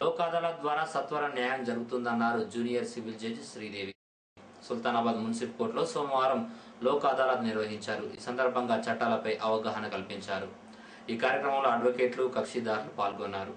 లోక్ అదాలత్ ద్వారా సత్వర న్యాయం జరుగుతుందన్నారు junior civil judge Sridevi. Sultanabad municipal కోర్టులో సోమవారం లోక్ అదాలత్ నిర్వహించారు. ఈ సందర్భంగా చట్టాలపై అవగాహన కల్పించారు. ఈ కార్యక్రమంలో అడ్వకేట్లు, కక్షిదారులు పాల్గొన్నారు.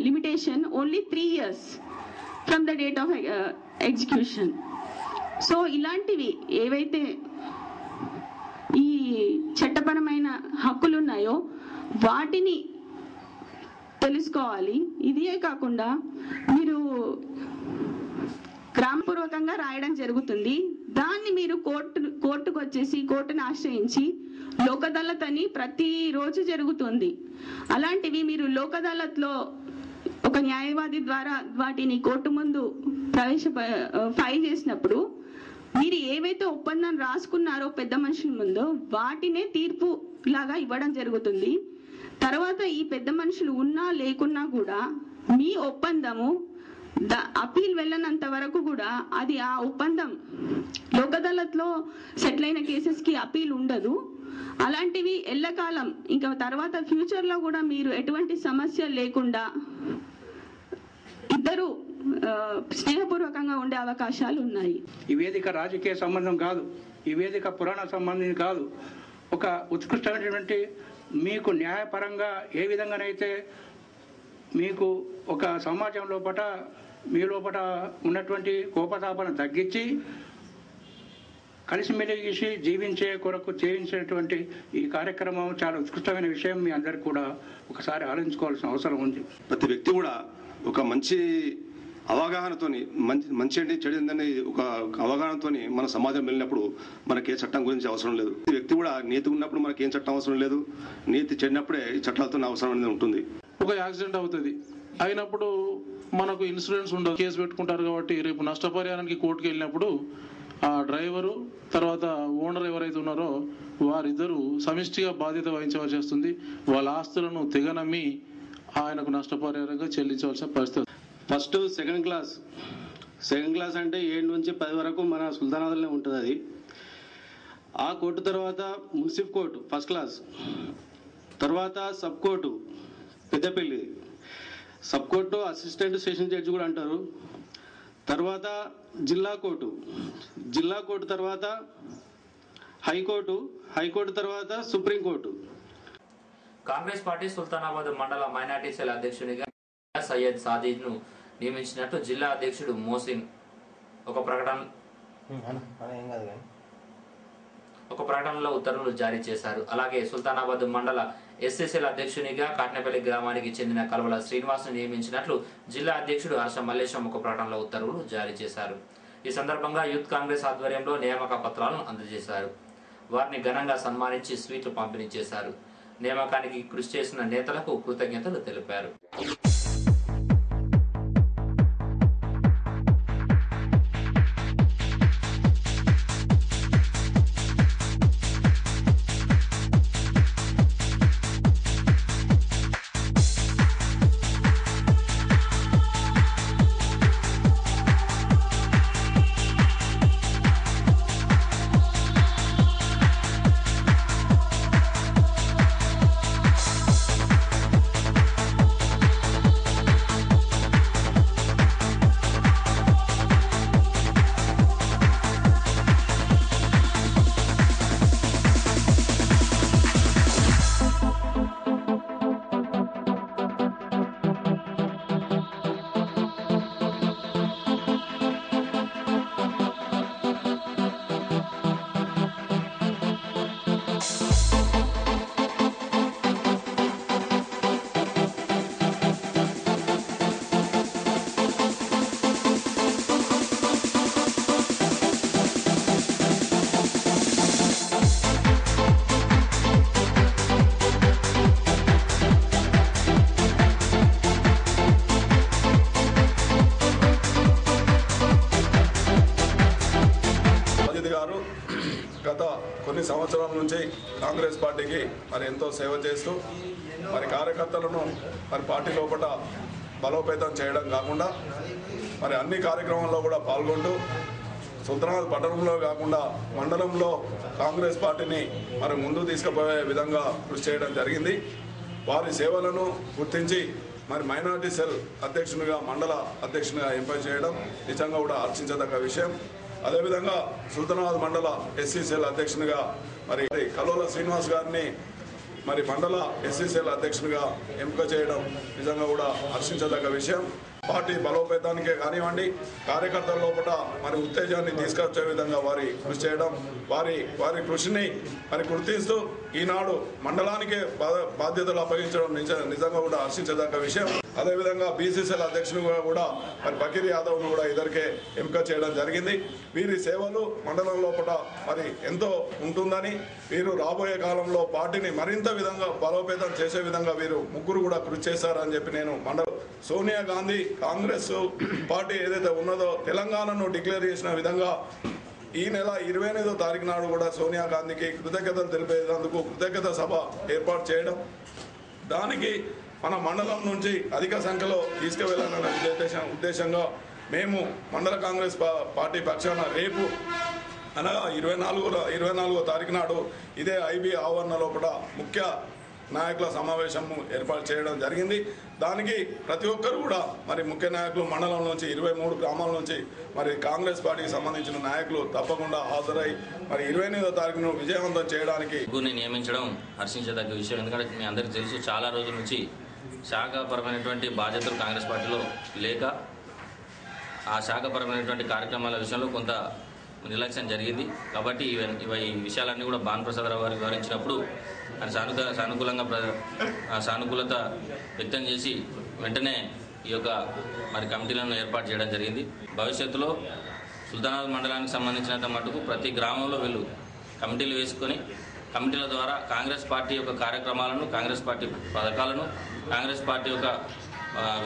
limitation only 3 years from the date of execution. So ఇలాంటివి ఏవైతే ఈ చట్టపరమైన హక్కులు ఉన్నాయో వాటిని తెలుసుకోవాలి. ఇదే కాకుండా మీరు గ్రామపూర్వకంగా రాయడం జరుగుతుంది. దాన్ని మీరు కోర్టుకు వచ్చేసి కోర్టును ఆశ్రయించి లోక్ అదాలత్ అని ప్రతిరోజు జరుగుతుంది. అలాంటివి మీరు లోక్ అదాలత్లో ఒక న్యాయవాది ద్వారా వాటిని కోర్టు ముందు ఫైల్ చేసినప్పుడు మీరు ఏవైతే ఒప్పందం రాసుకున్నారో పెద్ద మనుషుల ముందు వాటినే తీర్పు లాగా ఇవ్వడం జరుగుతుంది. తర్వాత ఈ పెద్ద మనుషులు ఉన్నా లేకున్నా కూడా మీ ఒప్పందము అపీల్ వెళ్ళనంత వరకు కూడా అది ఆ ఒప్పందం లోక్ అదాలత్లో సెటిల్ అయిన కేసెస్ కి అపీల్ ఉండదు. అలాంటివి ఎల్లకాలం ఇంకా తర్వాత ఫ్యూచర్ లో కూడా మీరు ఎటువంటి సమస్య లేకుండా ఇద్దరు స్నేహపూర్వకంగా ఉండే అవకాశాలు ఉన్నాయి. ఈ వేదిక రాజకీయ సంబంధం కాదు, ఈ వేదిక పురాణ సంబంధం కాదు. ఒక ఉత్కృష్టమైనటువంటి మీకు న్యాయపరంగా ఏ విధంగానైతే మీకు ఒక సమాజం లోపల మీ లోపల ఉన్నటువంటి కోపతాపను తగ్గించి కలిసిమెలిసి జీవించే కొరకు చేయించేటువంటి ఈ కార్యక్రమం చాలా ఉత్కృష్టమైన విషయం. మీ అందరికి కూడా ఒకసారి ఆలోచించుకోవాల్సిన అవసరం ఉంది. ప్రతి వ్యక్తి కూడా ఒక మంచి అవగాహనతోని మంచి అంటే చెడు ఏందని ఒక అవగాహనతోని మన సమాజం వెళ్ళినప్పుడు మనకి ఏ చట్టం గురించి అవసరం లేదు. ప్రతి వ్యక్తి కూడా నీతి ఉన్నప్పుడు మనకి ఏం చట్టం అవసరం లేదు. నీతి చెడినప్పుడే ఈ చట్టాలతో అవసరం అనేది ఉంటుంది. ఒక యాక్సిడెంట్ అవుతుంది, అయినప్పుడు మనకు ఇన్సూరెన్స్ ఉండదు, కేసు పెట్టుకుంటారు. కాబట్టి రేపు నష్టపరిహారానికి కోర్టుకు వెళ్ళినప్పుడు ఆ డ్రైవరు తర్వాత ఓనర్ ఎవరైతే ఉన్నారో వారిద్దరూ సమిష్టిగా బాధ్యత వహించవలసి వస్తుంది. వాళ్ళ ఆస్తులను తెగనమ్మి ఆయనకు నష్టపరిహారంగా చెల్లించవలసిన పరిస్థితి. ఫస్ట్ సెకండ్ క్లాస్ అంటే 7 నుంచి 10 వరకు మన సుల్తానాబాద్లోనే ఉంటుంది. అది ఆ కోర్టు తర్వాత మున్సిపల్ కోర్టు ఫస్ట్ క్లాస్, తర్వాత sub court Peddapalli, sub court assistant session judge కూడా అంటారు. తర్వాత జిల్లా కోర్టు తర్వాత హైకోర్టు తర్వాత సుప్రీంకోర్టు. కాంగ్రెస్ పార్టీ సుల్తానాబాద్ మండల మైనార్టీ సెల్ అధ్యక్షునిగా సయ్యద్ సాదిద్ ను నియమించినట్లు జిల్లా అధ్యక్షుడు మోసిన్ ఒక ప్రకటనలో ఉత్తర్వులు జారీ చేశారు. అలాగే సుల్తానాబాద్ మండల ఎస్ఎస్ఎల్ అధ్యక్షునిగా కాట్నేపల్లి గ్రామానికి చెందిన కల్వల శ్రీనివాస్ ను నియమించినట్లు జిల్లా అధ్యక్షుడు హర్ష మల్లేశం ఒక ప్రకటనలో ఉత్తర్వులు జారీ చేశారు. ఈ సందర్భంగా యూత్ కాంగ్రెస్ ఆధ్వర్యంలో నియామక పత్రాలను అందజేశారు. వారిని ఘనంగా సన్మానించి స్వీట్లు పంపిణీ చేశారు. నియామకానికి కృషి చేసిన నేతలకు కృతజ్ఞతలు తెలిపారు. గత కొన్ని సంవత్సరాల నుంచి కాంగ్రెస్ పార్టీకి మరి ఎంతో సేవ చేస్తూ మరి కార్యకర్తలను మరి పార్టీ లోపల బలోపేతం చేయడం కాకుండా మరి అన్ని కార్యక్రమాల్లో కూడా పాల్గొంటూ సుల్తానాబాద్ పట్టణంలో కాకుండా మండలంలో కాంగ్రెస్ పార్టీని మరి ముందు తీసుకుపోయే విధంగా కృషి చేయడం జరిగింది. వారి సేవలను గుర్తించి మరి మైనార్టీ సెల్ అధ్యక్షునిగా మండల అధ్యక్షునిగా ఎంపిక చేయడం నిజంగా కూడా హర్షించదగ్గ విషయం. అదేవిధంగా సుల్తానాబాద్ మండల ఎస్సీ సెల్ అధ్యక్షునిగా మరి కల్వల శ్రీనివాస్ గారిని మరి మండల ఎస్సీ సెల్ అధ్యక్షునిగా ఎంపిక చేయడం నిజంగా కూడా హర్షించదగ్గ విషయం. పార్టీ బలోపేతానికే కానివ్వండి, కార్యకర్తల లోపల మరి ఉత్తేజాన్ని తీసుకొచ్చే విధంగా వారి కృషి చేయడం, వారి కృషిని మరి గుర్తిస్తూ ఈనాడు మండలానికే బాధ్యతలు అప్పగించడం నిజంగా కూడా హర్షించదగ్గ విషయం. అదేవిధంగా బీసీసీఎల్ అధ్యక్షునిగా కూడా మరి బకీర్ యాదవ్ను కూడా ఇద్దరికే ఎంపిక చేయడం జరిగింది. వీరి సేవలు మండలం లోపల మరి ఎంతో ఉంటుందని, వీరు రాబోయే కాలంలో పార్టీని మరింత విధంగా బలోపేతం చేసే విధంగా వీరు ముగ్గురు కూడా కృషి చేశారని చెప్పి నేను సోనియా గాంధీ కాంగ్రెస్ పార్టీ ఏదైతే ఉన్నదో తెలంగాణను డిక్లేర్ చేసిన విధంగా ఈ నెల 28వ తారీఖు నాడు కూడా సోనియా గాంధీకి కృతజ్ఞతలు తెలిపేందుకు కృతజ్ఞత సభ ఏర్పాటు చేయడం, దానికి మన మండలం నుంచి అధిక సంఖ్యలో తీసుకువెళ్లాలనే ఉద్దేశంగా మేము మండల కాంగ్రెస్ పార్టీ పక్షాన రేపు అనగా 24వ తారీఖు నాడు ఇదే ఐబీ ఆవరణ లోపల ముఖ్య నాయకుల సమావేశం ఏర్పాటు చేయడం జరిగింది. దానికి ప్రతి ఒక్కరు కూడా మరి ముఖ్య నాయకులు మండలం నుంచి 23 గ్రామాల నుంచి మరి కాంగ్రెస్ పార్టీకి సంబంధించిన నాయకులు తప్పకుండా హాజరై మరి 28వ తారీఖును విజయవంతం చేయడానికి నియమించడం హర్షించదగ్గ విషయం. ఎందుకంటే మీ అందరికీ తెలుసు, చాలా రోజుల నుంచి శాఖపరమైనటువంటి బాధ్యతలు కాంగ్రెస్ పార్టీలో లేక ఆ శాఖపరమైనటువంటి కార్యక్రమాల విషయంలో కొంత నిర్లక్ష్యం జరిగింది. కాబట్టి ఈ విషయాలన్నీ కూడా భానుప్రసాదరావు గారు వివరించినప్పుడు ఆయన సానుకూలత వ్యక్తం చేసి వెంటనే ఈ యొక్క మరి కమిటీలను ఏర్పాటు చేయడం జరిగింది. భవిష్యత్తులో సుల్తానాబాద్ మండలానికి సంబంధించినంత మటుకు ప్రతి గ్రామంలో వీళ్ళు కమిటీలు వేసుకొని కమిటీల ద్వారా కాంగ్రెస్ పార్టీ యొక్క కార్యక్రమాలను, కాంగ్రెస్ పార్టీ పథకాలను, కాంగ్రెస్ పార్టీ యొక్క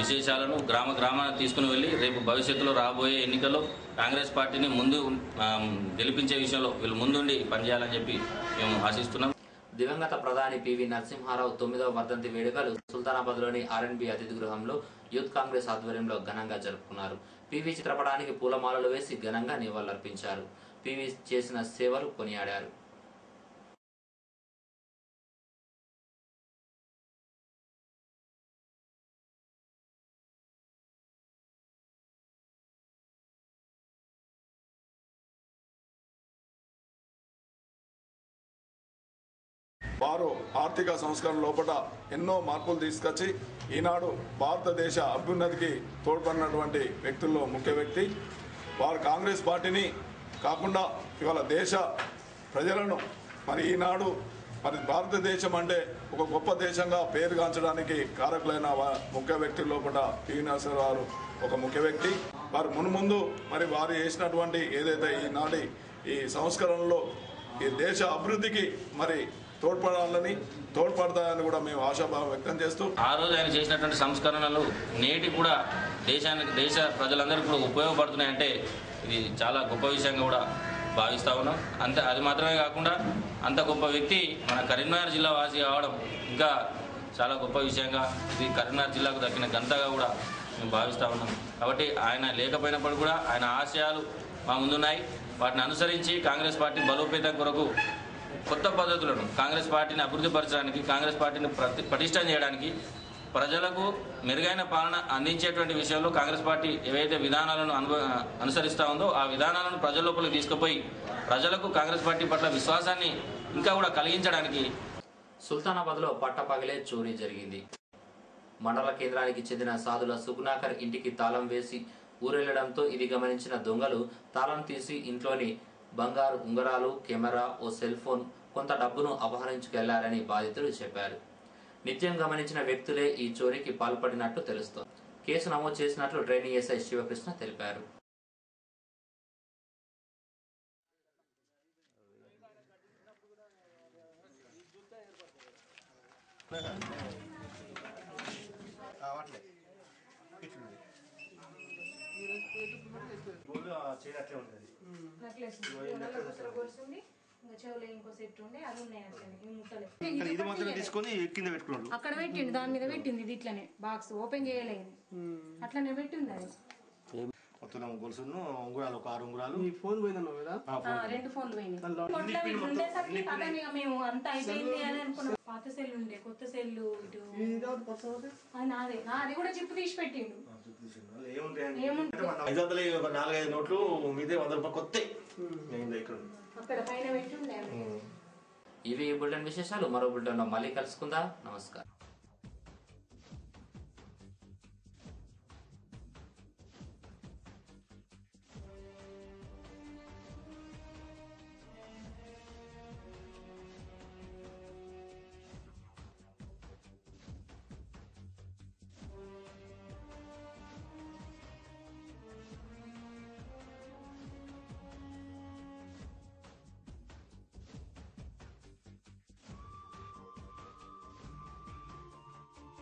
విశేషాలను గ్రామాన్ని తీసుకుని వెళ్ళి రేపు భవిష్యత్తులో రాబోయే ఎన్నికల్లో కాంగ్రెస్ పార్టీని ముందు గెలిపించే విషయంలో వీళ్ళు ముందుండి పనిచేయాలని చెప్పి మేము ఆశిస్తున్నాం. దివంగత ప్రధాని పివి నరసింహారావు 9వ వర్ధంతి వేడుకలు సుల్తానాబాద్లోని ఆర్ఎన్బి అతిథి గృహంలో యూత్ కాంగ్రెస్ ఆధ్వర్యంలో ఘనంగా జరుపుకున్నారు. పివి చిత్రపటానికి పూలమాలలు వేసి ఘనంగా నివాళులర్పించారు. పివి చేసిన సేవలు కొనియాడారు. వారు ఆర్థిక సంస్కరణ లోపల ఎన్నో మార్పులు తీసుకొచ్చి ఈనాడు భారతదేశ అభ్యున్నతికి తోడ్పడినటువంటి వ్యక్తుల్లో ముఖ్య వ్యక్తి. వారు కాంగ్రెస్ పార్టీని కాకుండా ఇవాళ దేశ ప్రజలను మరి ఈనాడు మరి భారతదేశం అంటే ఒక గొప్ప దేశంగా పేరుగాంచడానికి కారకులైన ముఖ్య వ్యక్తి లోపల పివి నరసింహారావు ఒక ముఖ్య వ్యక్తి. వారు మున్ముందు మరి వారు చేసినటువంటి ఏదైతే ఈనాటి ఈ సంస్కరణలో ఈ దేశ అభివృద్ధికి మరి తోడ్పడతాయని కూడా మేము ఆశాభావం వ్యక్తం చేస్తూ ఆ రోజు ఆయన చేసినటువంటి సంస్కరణలు నేటి కూడా దేశ ప్రజలందరికీ కూడా ఉపయోగపడుతున్నాయంటే ఇది చాలా గొప్ప విషయంగా కూడా భావిస్తూ ఉన్నాం. అది మాత్రమే కాకుండా అంత గొప్ప వ్యక్తి మన కరీంనగర్ జిల్లా వాసి కావడం ఇంకా చాలా గొప్ప విషయంగా ఇది కరీంనగర్ జిల్లాకు దక్కిన ఘనతగా కూడా మేము భావిస్తూ ఉన్నాం. కాబట్టి ఆయన లేకపోయినప్పుడు కూడా ఆయన ఆశయాలు మా ముందున్నాయి. వాటిని అనుసరించి కాంగ్రెస్ పార్టీ బలోపేతం కొరకు కొత్త పద్ధతులను కాంగ్రెస్ పార్టీని అభివృద్ధి పరచడానికి, కాంగ్రెస్ పార్టీని పటిష్టం చేయడానికి, ప్రజలకు మెరుగైన పాలన అందించేటువంటి విషయంలో కాంగ్రెస్ పార్టీ ఏవైతే విధానాలను అనుసరిస్తూ ఉందో ఆ విధానాలను ప్రజల లోపలికి తీసుకుపోయి ప్రజలకు కాంగ్రెస్ పార్టీ పట్ల విశ్వాసాన్ని ఇంకా కూడా కలిగించడానికి. సుల్తానాబాద్లో పట్టపగలే చోరీ జరిగింది. మండల కేంద్రానికి చెందిన సాధుల సుగుణాకర్ ఇంటికి తాళం వేసి ఊరెళ్లడంతో ఇది గమనించిన దొంగలు తాళం తీసి ఇంట్లోని బంగారు ఉంగరాలు, కెమెరా, ఓ సెల్ ఫోన్, కొంత డబ్బును అపహరించుకెళ్లారని బాధితులు చెప్పారు. నిత్యం గమనించిన వ్యక్తులే ఈ చోరీకి పాల్పడినట్టు తెలుస్తోంది. కేసు నమోదు చేసినట్లు ట్రైనింగ్ ఎస్ఐ శివకృష్ణ తెలిపారు. చెవులో ఇంకో సెట్ ఉండే అది ఉన్నాయి అట్లనే ముట్టలేదు. ఇది మాత్రం తీసుకొని కింద పెట్టుకున్నాడు. అక్కడ పెట్టిండు, దాని మీద పెట్టింది. ఇది ఇట్లనే బాక్స్ ఓపెన్ చేయలేదు, అట్లనే పెట్టింది. అది మొత్తం గొలుసును ఉంగురాలు, ఒక 6 ఉంగురాలు. ఈ ఫోన్ పోయిందన్నావు కదా? 2 ఫోన్లు పోయినాయి. ఉండేసరికి పదని మేము అంతా అయిపోయింది అని అనుకున్నాం. పాత సెల్ ఉండే, కొత్త సెల్ ఇటు నాదే. అది కూడా చిప్పు తీసి పెట్టిండు. 500 ఒక 4-5 నోట్లు మీదే 100 రూపాయలు కొత్త అక్కడ పైన పెట్టి ఉండే. ఇవి బులెటిన్ విశేషాలు. మరో బులెటిన్లో మళ్ళీ కలుసుకుందాం. నమస్కారం.